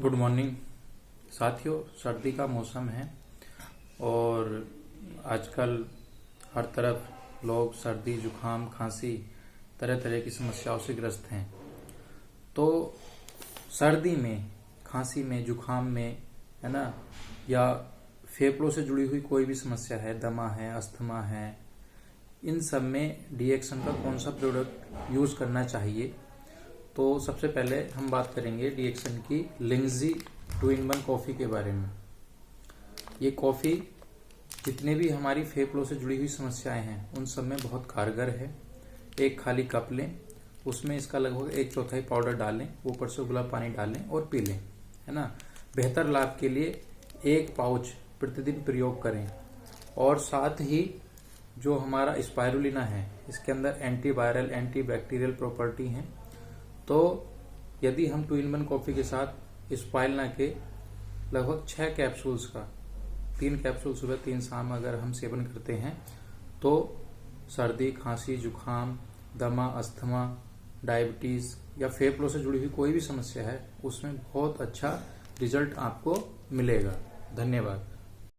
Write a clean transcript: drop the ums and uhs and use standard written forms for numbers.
Good morning साथियों। सर्दी का मौसम है और आजकल हर तरफ लोग सर्दी जुकाम खांसी तरह तरह की समस्याओं से ग्रस्त हैं। तो सर्दी में, खांसी में, जुकाम में, है ना, या फेफड़ों से जुड़ी हुई कोई भी समस्या है, दमा है, अस्थमा है, इन सब में डीएक्सन का कौन सा प्रोडक्ट यूज करना चाहिए। तो सबसे पहले हम बात करेंगे डीएक्सन की लिंगजी 2-in-1 कॉफी के बारे में। ये कॉफी जितने भी हमारी फेफड़ों से जुड़ी हुई समस्याएं हैं उन सब में बहुत कारगर है। एक खाली कप लें, उसमें इसका लगभग 1/4 पाउडर डालें, ऊपर से उबला पानी डालें और पी लें, है ना। बेहतर लाभ के लिए 1 पाउच प्रतिदिन प्रयोग करें। और साथ ही जो हमारा स्पाइरुलिना है, इसके अंदर एंटीवायरल एंटीबैक्टीरियल प्रॉपर्टी है। तो यदि हम 2-in-1 कॉफी के साथ स्पाइरुलिना के लगभग 6 कैप्सूल्स का 3 कैप्सूल सुबह 3 शाम अगर हम सेवन करते हैं तो सर्दी, खांसी, जुकाम, दमा, अस्थमा, डायबिटीज या फेफड़ों से जुड़ी हुई कोई भी समस्या है उसमें बहुत अच्छा रिजल्ट आपको मिलेगा। धन्यवाद।